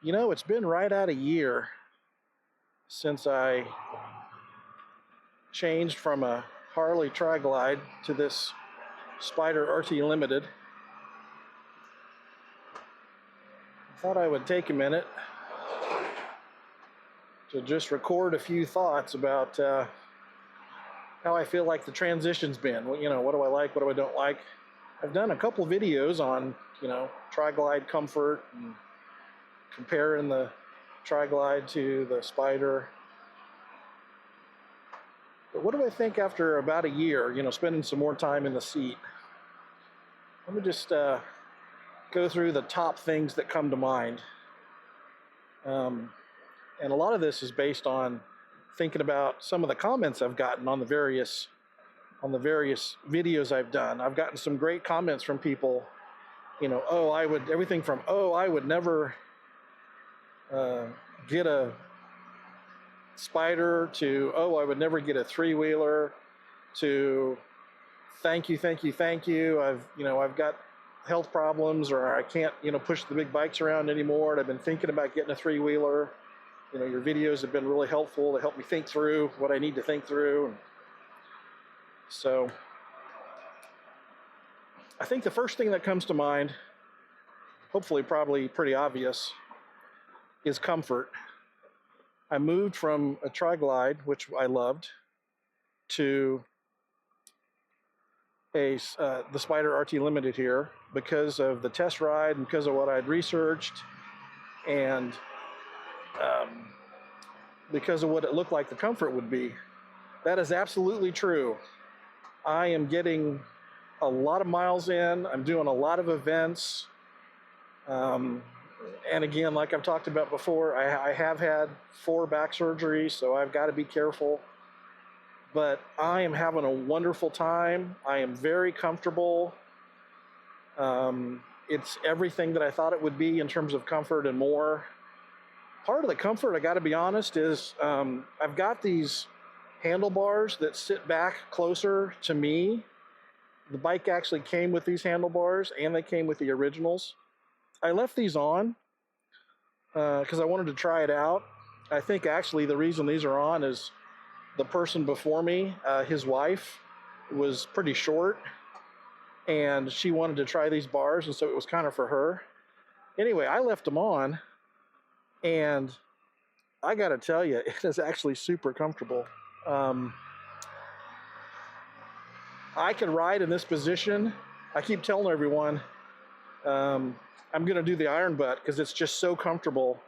You know, it's been right at a year since I changed from a Harley Tri-Glide to this Spyder RT Limited. I thought I would take a minute to just record a few thoughts about how I feel like the transition's been. You know, what do I like, what do I don't like? I've done a couple videos on, Tri-Glide comfort and comparing the Tri-Glide to the Spyder. But what do I think after about a year, spending some more time in the seat? Let me just go through the top things that come to mind. And a lot of this is based on thinking about some of the comments I've gotten on the various videos I've done. I've gotten some great comments from people, everything from, I would never get a Spyder, to, I would never get a three-wheeler, to thank you. I've got health problems, or I can't, push the big bikes around anymore, and I've been thinking about getting a three-wheeler. Your videos have been really helpful to help me think through what I need to think through. So I think the first thing that comes to mind, hopefully probably pretty obvious, is comfort. I moved from a Tri-Glide, which I loved, to the Spyder RT Limited here because of the test ride and because of what I'd researched, and because of what it looked like the comfort would be. That is absolutely true. I am getting a lot of miles in. I'm doing a lot of events. And again, like I've talked about before, I have had 4 back surgeries, so I've got to be careful. But I am having a wonderful time. I am very comfortable. It's everything that I thought it would be in terms of comfort and more. Part of the comfort, I got to be honest, is I've got these handlebars that sit back closer to me. The bike actually came with these handlebars, and they came with the originals. I left these on because I wanted to try it out. I think actually the reason these are on is the person before me, his wife, was pretty short, and she wanted to try these bars, and so it was kind of for her. Anyway, I left them on, and I got to tell you, it is actually super comfortable. I can ride in this position. I keep telling everyone I'm going to do the iron butt because it's just so comfortable.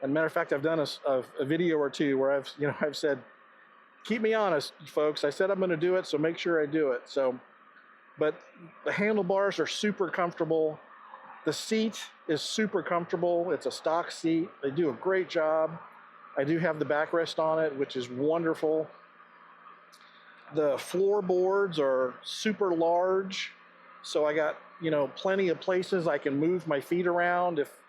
And matter of fact, I've done a video or two where I've said, keep me honest, folks. I said I'm going to do it, so make sure I do it. But the handlebars are super comfortable. The seat is super comfortable. It's a stock seat. They do a great job. I do have the backrest on it, which is wonderful. The floorboards are super large, so I got, plenty of places I can move my feet around if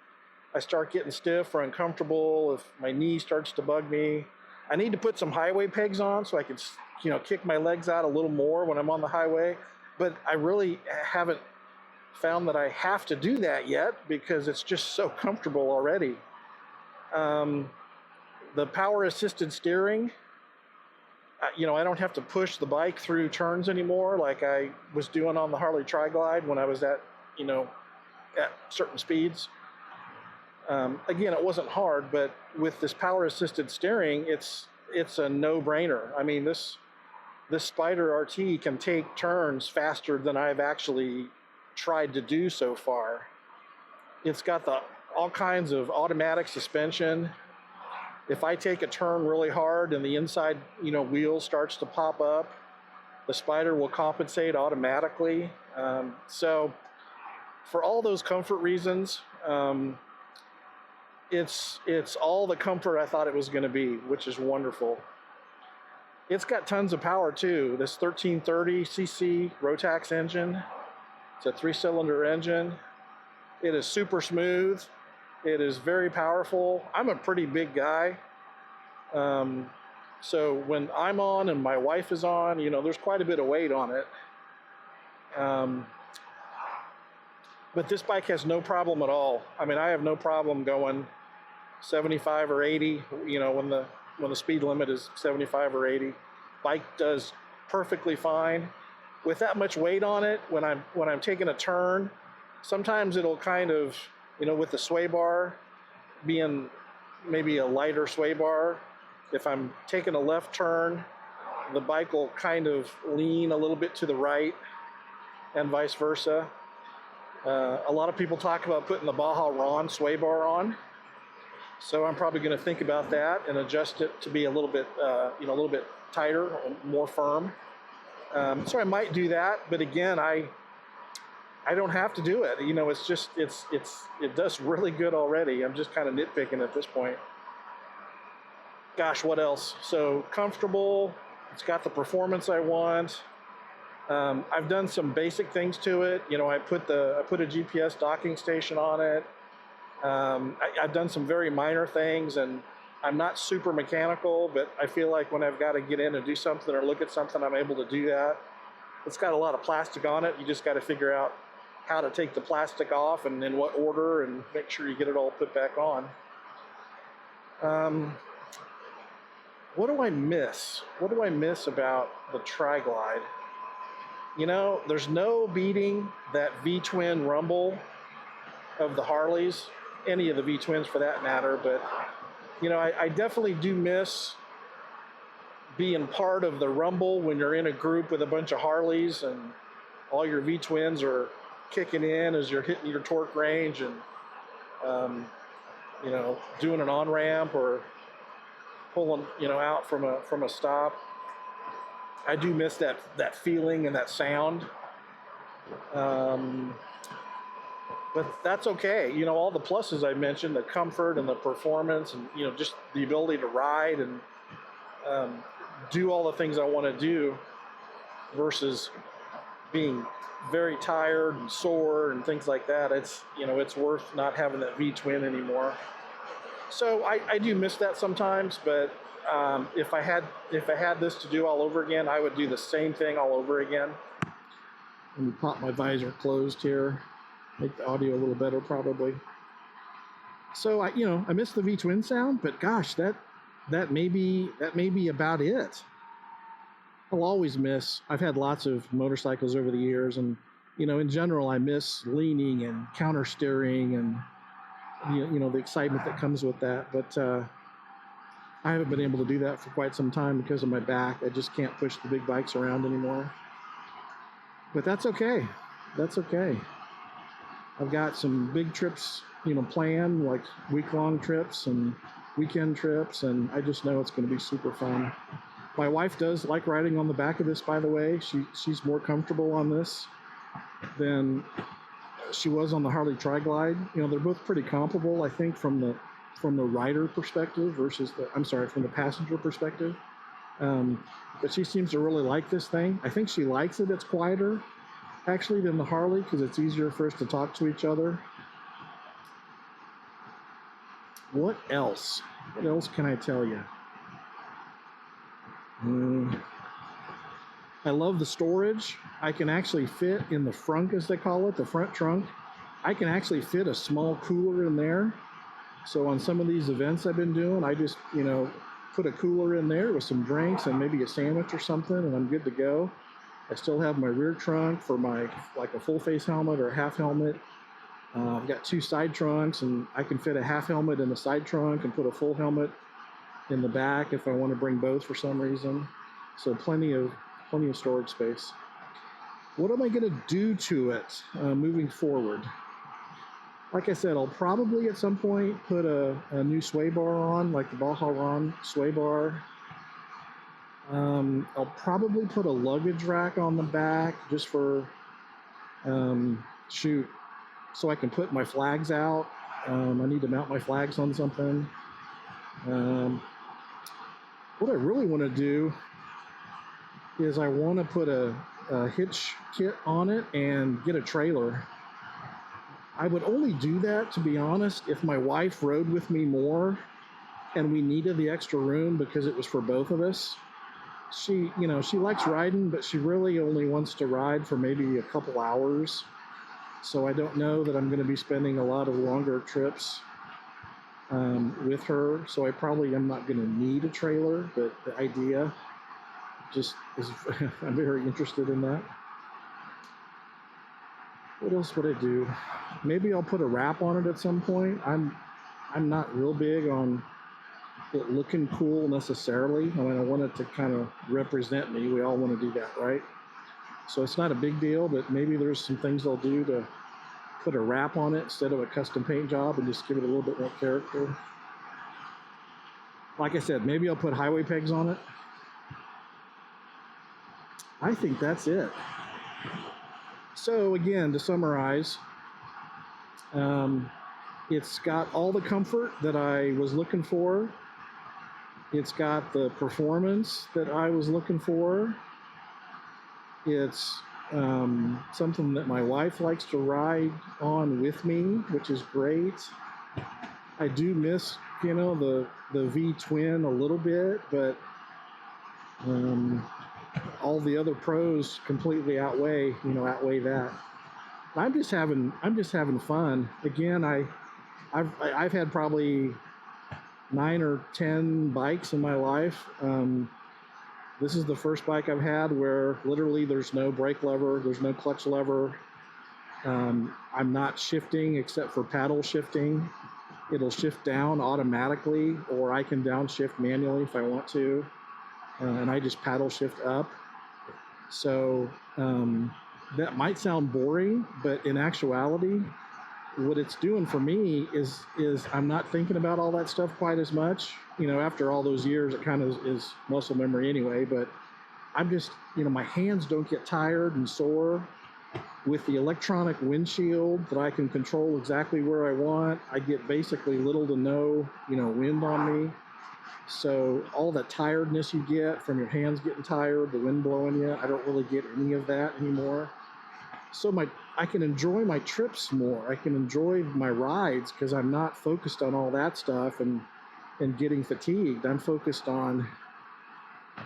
I start getting stiff or uncomfortable, if my knee starts to bug me. I need to put some highway pegs on so I can, kick my legs out a little more when I'm on the highway, but I really haven't found that I have to do that yet because it's just so comfortable already. The power-assisted steering, I don't have to push the bike through turns anymore like I was doing on the Harley Tri-Glide when I was at certain speeds. Again, it wasn't hard, but with this power-assisted steering, it's a no-brainer. I mean, this Spyder RT can take turns faster than I've actually tried to do so far. It's got all kinds of automatic suspension. If I take a turn really hard and the inside, wheel starts to pop up, the Spyder will compensate automatically. So for all those comfort reasons, it's all the comfort I thought it was going to be, which is wonderful. It's got tons of power too. This 1330cc Rotax engine. It's a 3-cylinder engine. It is super smooth. It is very powerful. I'm a pretty big guy. So when I'm on and my wife is on, there's quite a bit of weight on it. But this bike has no problem at all. I mean, I have no problem going 75 or 80, you know, when the speed limit is 75 or 80. Bike does perfectly fine. With that much weight on it, when I'm taking a turn, sometimes it'll kind of, you know, with the sway bar being maybe a lighter sway bar, if I'm taking a left turn, the bike will kind of lean a little bit to the right and vice versa. A lot of people talk about putting the Baja Ron sway bar on. So I'm probably going to think about that and adjust it to be a little bit, you know, a little bit tighter, more firm. So I might do that, but again, I don't have to do it. You know, it's just, it does really good already. I'm just kind of nitpicking at this point. Gosh, what else? So comfortable. It's got the performance I want. I've done some basic things to it. You know, I put a GPS docking station on it. I've done some very minor things, and I'm not super mechanical, but I feel like when I've got to get in and do something or look at something, I'm able to do that. It's got a lot of plastic on it. You just got to figure out how to take the plastic off and in what order and make sure you get it all put back on. What do I miss? What do I miss about the Tri-Glide? You know, there's no beating that V-twin rumble of the Harleys, any of the V-twins for that matter, but you know, I definitely do miss being part of the rumble when you're in a group with a bunch of Harleys and all your V-twins are kicking in as you're hitting your torque range and you know, doing an on-ramp or pulling, you know, out from a stop. I do miss that feeling and that sound. But that's okay. You know, all the pluses I mentioned, the comfort and the performance and, you know, just the ability to ride and do all the things I want to do versus being very tired and sore and things like that. It's, you know, it's worth not having that V-twin anymore. So I do miss that sometimes, but if I had this to do all over again, I would do the same thing all over again. Let me pop my visor closed here. Make the audio a little better probably. So I miss the V-twin sound, but gosh, that may be about it. I'll always miss. I've had lots of motorcycles over the years, and you know, in general, I miss leaning and counter steering and you know the excitement that comes with that. But I haven't been able to do that for quite some time because of my back. I just can't push the big bikes around anymore. But that's okay. That's okay. I've got some big trips, you know, planned, like week-long trips and weekend trips, and I just know it's going to be super fun. My wife does like riding on the back of this, by the way. She's more comfortable on this than she was on the Harley Tri-Glide. You know, they're both pretty comparable, I think, from the rider perspective versus from the passenger perspective. But she seems to really like this thing. I think she likes it. It's quieter, actually, than the Harley because it's easier for us to talk to each other. What else? What else can I tell you? I love the storage. I can actually fit in the front, as they call it, the front trunk. I can actually fit a small cooler in there. So on some of these events I've been doing, I just, you know, put a cooler in there with some drinks and maybe a sandwich or something, and I'm good to go. I still have my rear trunk for my, like a full face helmet or a half helmet. I've got two side trunks, and I can fit a half helmet in the side trunk and put a full helmet in the back if I want to bring both for some reason. So plenty of storage space. What am I going to do to it moving forward? Like I said, I'll probably at some point put a new sway bar on, like the Baja Ron sway bar. I'll probably put a luggage rack on the back just for, so I can put my flags out. I need to mount my flags on something. What I really want to do is I want to put a hitch kit on it and get a trailer. I would only do that, to be honest, if my wife rode with me more and we needed the extra room because it was for both of us. She likes riding, but she really only wants to ride for maybe a couple hours. So I don't know that I'm going to be spending a lot of longer trips with her, so I probably am not going to need a trailer, but the idea just is, I'm very interested in that. What else would I do? Maybe I'll put a wrap on it at some point. I'm not real big on it looking cool necessarily. I mean, I want it to kind of represent me. We all want to do that, right? So it's not a big deal, but maybe there's some things I'll do to put a wrap on it instead of a custom paint job and just give it a little bit more character. Like I said, maybe I'll put highway pegs on it. I think that's it. So again, to summarize, it's got all the comfort that I was looking for. It's got the performance that I was looking for. It's something that my wife likes to ride on with me, which is great. I do miss, the V-twin a little bit, but all the other pros completely outweigh that. I'm just having fun. Again, I've had probably 9 or 10 bikes in my life. This is the first bike I've had where literally there's no brake lever, there's no clutch lever. I'm not shifting except for paddle shifting. It'll shift down automatically, or I can downshift manually if I want to, and I just paddle shift up. So that might sound boring, but in actuality, what it's doing for me is I'm not thinking about all that stuff quite as much. After all those years, it kind of is muscle memory anyway, but I'm just, my hands don't get tired and sore. With the electronic windshield that I can control exactly where I want, I get basically little to no, wind on me. So all that tiredness you get from your hands getting tired, the wind blowing you, I don't really get any of that anymore. So I can enjoy my trips more. I can enjoy my rides because I'm not focused on all that stuff and getting fatigued. I'm focused on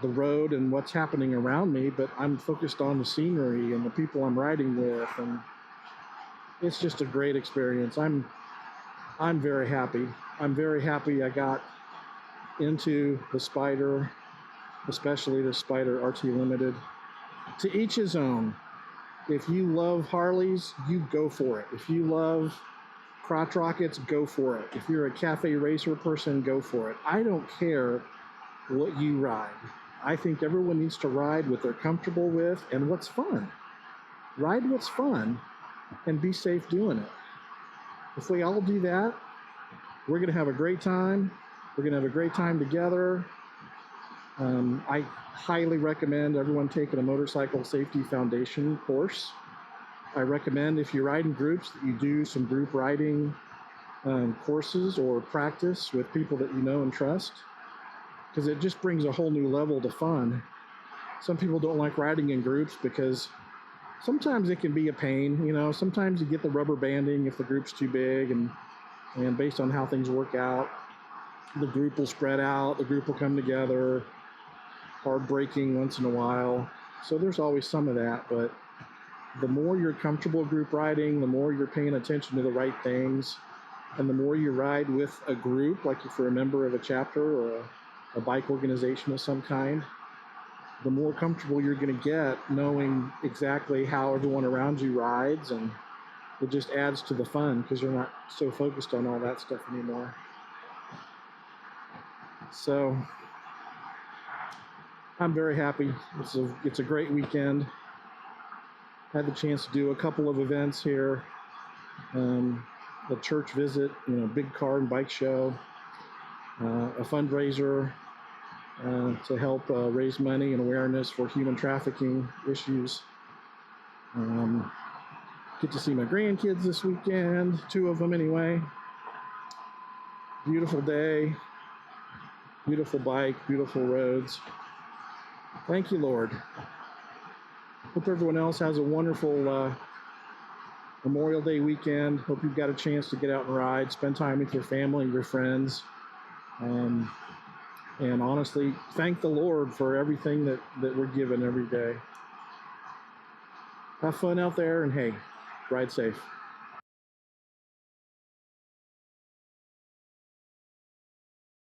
the road and what's happening around me, but I'm focused on the scenery and the people I'm riding with, and it's just a great experience. I'm very happy. I'm very happy I got into the Spyder, especially the Spyder RT Limited. To each his own. If you love Harleys, you go for it. If you love crotch rockets, go for it. If you're a cafe racer person, go for it. I don't care what you ride. I think everyone needs to ride what they're comfortable with and what's fun. Ride what's fun and be safe doing it. If we all do that, we're going to have a great time. We're going to have a great time together. I highly recommend everyone taking a motorcycle safety foundation course. I recommend if you ride in groups that you do some group riding courses or practice with people that you know and trust, because it just brings a whole new level to fun. Some people don't like riding in groups because sometimes it can be a pain. Sometimes you get the rubber banding if the group's too big, and based on how things work out, the group will spread out, the group will come together, hard braking once in a while. So there's always some of that, but the more you're comfortable group riding, the more you're paying attention to the right things, and the more you ride with a group, like if you're a member of a chapter or a bike organization of some kind, the more comfortable you're going to get knowing exactly how everyone around you rides, and it just adds to the fun because you're not so focused on all that stuff anymore. So I'm very happy. It's a great weekend. Had the chance to do a couple of events here. The church visit, big car and bike show, a fundraiser to help raise money and awareness for human trafficking issues. Get to see my grandkids this weekend, 2 of them anyway. Beautiful day, beautiful bike, beautiful roads. Thank you, Lord. Hope everyone else has a wonderful Memorial Day weekend. Hope you've got a chance to get out and ride, spend time with your family, your friends. And honestly, thank the Lord for everything that we're given every day. Have fun out there, and hey, ride safe.